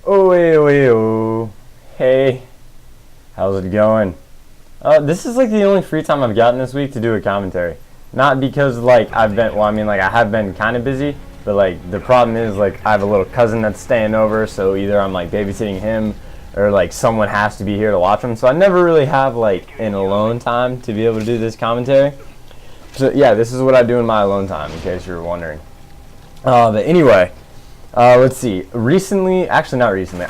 Oh, hey, how's it going? This is like the only free time I've gotten this week to do a commentary. Not because like I have been kind of busy, but like the problem is like I have a little cousin that's staying over, so either I'm like babysitting him or like someone has to be here to watch him. So I never really have like an alone time to be able to do this commentary. So yeah, this is what I do in my alone time, in case you were wondering. But anyway. Let's see. Recently, actually not recently,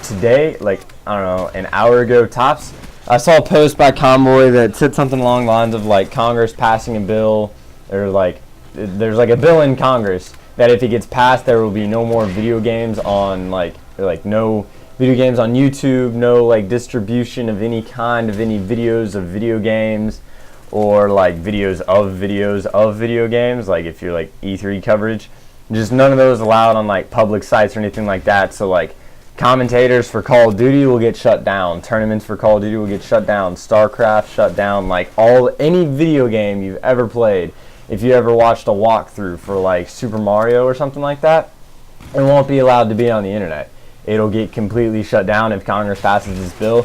today, like, I don't know, an hour ago tops, I saw a post by Convoy that said something along the lines of, like, Congress passing a bill, or, like, there's, like, a bill in Congress that if it gets passed, there will be no more video games on, like no video games on YouTube, no, like, distribution of any kind of any videos of video games, or, like, videos of video games, like, if you're, like, E3 coverage. Just none of those allowed on like public sites or anything like that. So like commentators for Call of Duty will get shut down. Tournaments for Call of Duty will get shut down. StarCraft shut down. Like any video game you've ever played. If you ever watched a walkthrough for like Super Mario or something like that, it won't be allowed to be on the internet. It'll get completely shut down if Congress passes this bill.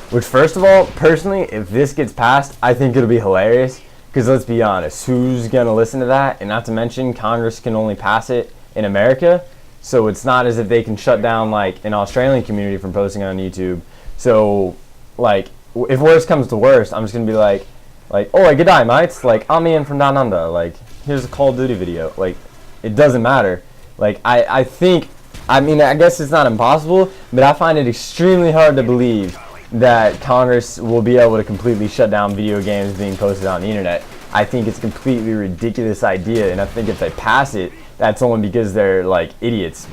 Which, first of all, personally, if this gets passed, I think it'll be hilarious. Because let's be honest, who's going to listen to that? And not to mention, Congress can only pass it in America. So it's not as if they can shut down like an Australian community from posting on YouTube. So like, if worst comes to worst, I'm just going to be like, oh, good day, mates. Like, I'm Ian from Down Under. Like, here's a Call of Duty video. Like, it doesn't matter. Like, I guess it's not impossible, but I find it extremely hard to believe that Congress will be able to completely shut down video games being posted on the internet. I think it's a completely ridiculous idea, and I think if they pass it, that's only because they're like idiots.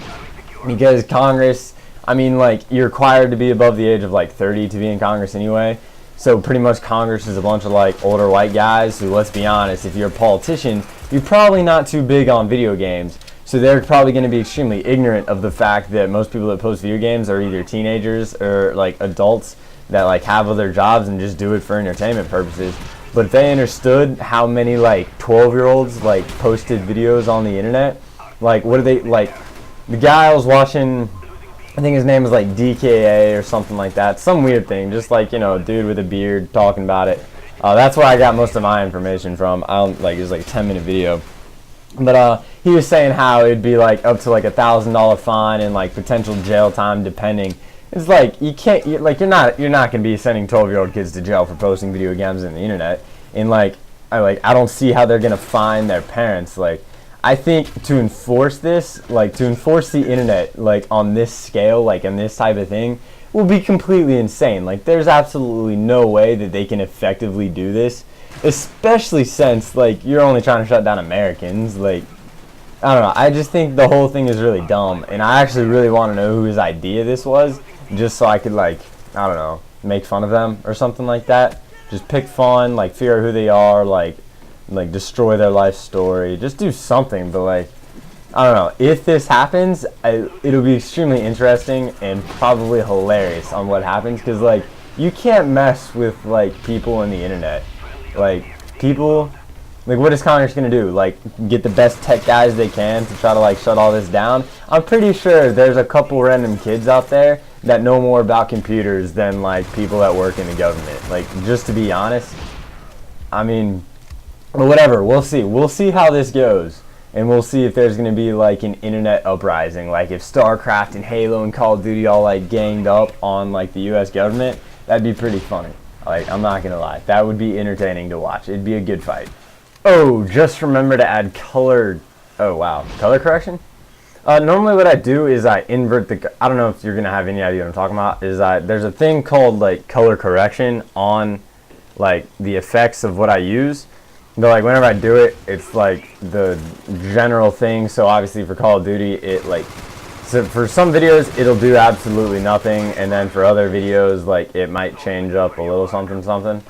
Because Congress, you're required to be above the age of like 30 to be in Congress anyway. So pretty much Congress is a bunch of like older white guys who, let's be honest, if you're a politician, you're probably not too big on video games. So they're probably going to be extremely ignorant of the fact that most people that post video games are either teenagers or like adults that like have other jobs and just do it for entertainment purposes. But if they understood how many like 12-year-olds like posted videos on the internet, like what are they like? The guy I was watching, I think his name is like DKA or something like that, some weird thing, just like, you know, a dude with a beard talking about it. That's where I got most of my information from. It was like a 10-minute video. But he was saying how it'd be like up to like $1,000 fine and like potential jail time depending. It's like you're not gonna be sending 12-year-old kids to jail for posting video games on the internet. And I don't see how they're gonna fine their parents. Like, I think to enforce this, like to enforce the internet like on this scale, like in this type of thing, will be completely insane. Like, there's absolutely no way that they can effectively do this, especially since like you're only trying to shut down Americans. Like, I don't know. I just think the whole thing is really dumb, and I actually really want to know who his idea this was, just so I could like, I don't know, make fun of them or something like that. Just pick fun, like figure out who they are, like destroy their life story. Just do something. But like, I don't know. If this happens, it'll be extremely interesting and probably hilarious on what happens, because like you can't mess with like people on the internet. Like people. Like, what is Congress going to do? Like, get the best tech guys they can to try to, like, shut all this down? I'm pretty sure there's a couple random kids out there that know more about computers than, like, people that work in the government. Like, just to be honest. But whatever. We'll see. We'll see how this goes. And we'll see if there's going to be, like, an internet uprising. Like, if StarCraft and Halo and Call of Duty all, like, ganged up on, like, the U.S. government, that'd be pretty funny. Like, I'm not going to lie. That would be entertaining to watch. It'd be a good fight. Oh, just remember to add color. Oh, wow. Color correction? Normally what I do is I invert the... I don't know if you're going to have any idea what I'm talking about. There's a thing called, like, color correction on, like, the effects of what I use. But, like, whenever I do it, it's, like, the general thing. So, obviously, for Call of Duty, so for some videos, it'll do absolutely nothing. And then for other videos, like, it might change up a little something, something.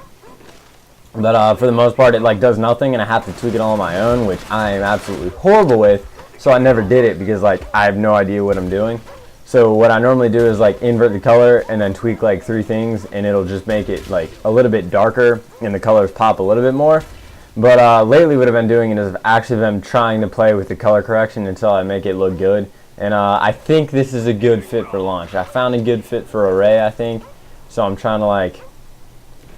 But for the most part, it like does nothing, and I have to tweak it all on my own, which I am absolutely horrible with. So I never did it because like I have no idea what I'm doing. So what I normally do is like invert the color and then tweak like 3 things, and it'll just make it like a little bit darker and the colors pop a little bit more. But lately what I've been doing is I've actually been trying to play with the color correction until I make it look good. And I think this is a good fit for launch. I found a good fit for array, I think. So I'm trying to like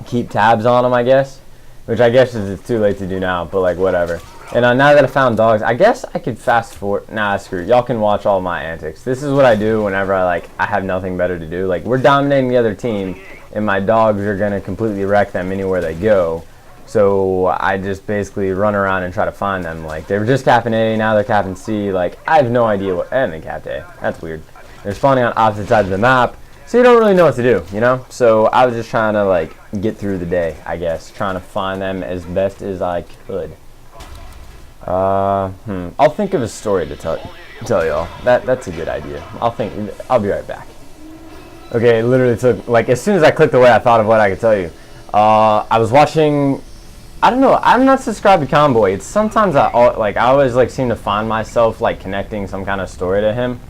keep tabs on them, I guess. Which I guess is it's too late to do now, but like whatever. And now that I found dogs, I guess I could fast forward. Nah, screw it. Y'all can watch all my antics. This is what I do whenever I have nothing better to do. Like, we're dominating the other team, and my dogs are going to completely wreck them anywhere they go. So I just basically run around and try to find them. Like, they were just capping A, now they're capping C. Like, I have no idea what. And they capped A. That's weird. They're spawning on opposite sides of the map, so you don't really know what to do, you know? So I was just trying to, like, get through the day, I guess. Trying to find them as best as I could. I'll think of a story to tell y'all. That's a good idea. I'll be right back. Okay, it literally took, like, as soon as I clicked away, I thought of what I could tell you. I was watching, I don't know, I'm not subscribed to Convoy. It's sometimes I always, like, seem to find myself, like, connecting some kind of story to him.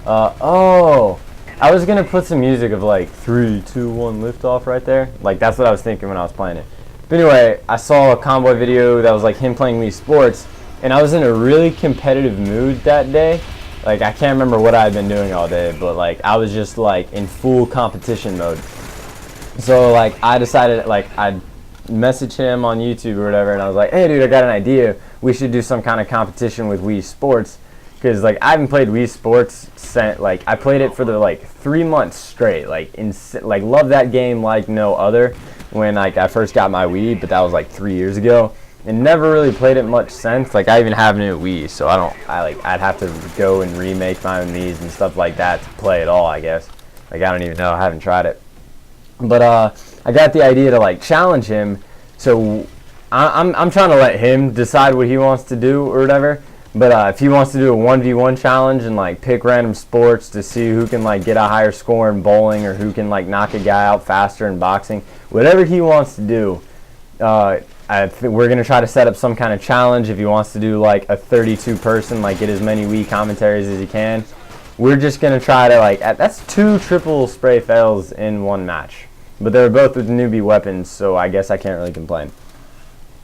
Oh, I was gonna put some music of, like, 3, 2, 1, liftoff right there. Like, that's what I was thinking when I was playing it. But anyway, I saw a Convoy video that was, like, him playing Wii Sports. And I was in a really competitive mood that day. Like, I can't remember what I had been doing all day, but, like, I was just, like, in full competition mode. So, like, I decided, like, I'd message him on YouTube or whatever, and I was like, hey, dude, I got an idea. We should do some kind of competition with Wii Sports. Because, like, I haven't played Wii Sports since, like, I played it for the, like, 3 months straight. Like, love that game like no other when, like, I first got my Wii, but that was, like, 3 years ago. And never really played it much since. Like, I even have a new Wii, so I'd have to go and remake my own Wii's and stuff like that to play it all, I guess. Like, I don't even know. I haven't tried it. But I got the idea to, like, challenge him. So I'm trying to let him decide what he wants to do or whatever. But if he wants to do a 1v1 challenge and, like, pick random sports to see who can, like, get a higher score in bowling or who can, like, knock a guy out faster in boxing, whatever he wants to do, we're going to try to set up some kind of challenge. If he wants to do, like, a 32 person, like, get as many Wii commentaries as he can, we're just going to try to, like, that's 2 triple spray fails in 1 match. But they're both with newbie weapons, so I guess I can't really complain.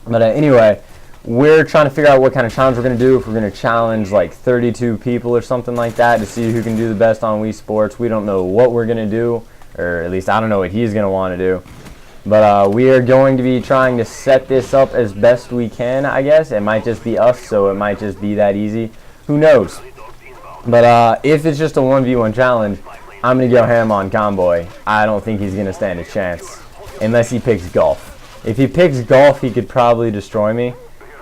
But anyway, we're trying to figure out what kind of challenge we're going to do. If we're going to challenge, like, 32 people or something like that to see who can do the best on Wii Sports. We don't know what we're going to do, or at least I don't know what he's going to want to do. But we are going to be trying to set this up as best we can, I guess. It might just be us, so it might just be that easy. Who knows? But if it's just a 1v1 challenge, I'm going to go ham on Convoy. I don't think he's going to stand a chance unless he picks golf. If he picks golf, he could probably destroy me.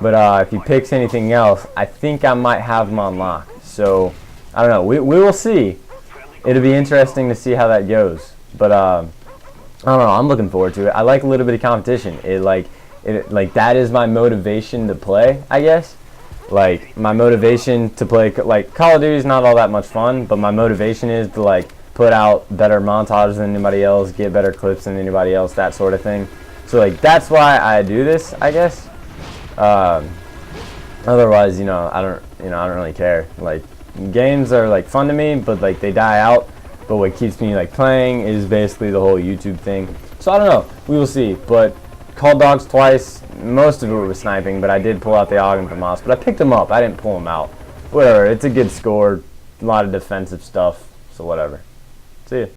But if he picks anything else, I think I might have him on lock. So, I don't know. We will see. It'll be interesting to see how that goes. But I don't know. I'm looking forward to it. I like a little bit of competition. Like that is my motivation to play, I guess. Like, my motivation to play, like, Call of Duty is not all that much fun, but my motivation is to, like, put out better montages than anybody else, get better clips than anybody else, that sort of thing. So, like, that's why I do this, I guess. Otherwise, I don't really care. Like, games are, like, fun to me, but, like, they die out. But what keeps me, like, playing is basically the whole YouTube thing. So I don't know. We will see. But called dogs twice. Most of it was sniping, but I did pull out the Ogden from Moss. But I picked him up. I didn't pull him out. Whatever. It's a good score. A lot of defensive stuff. So whatever. See ya.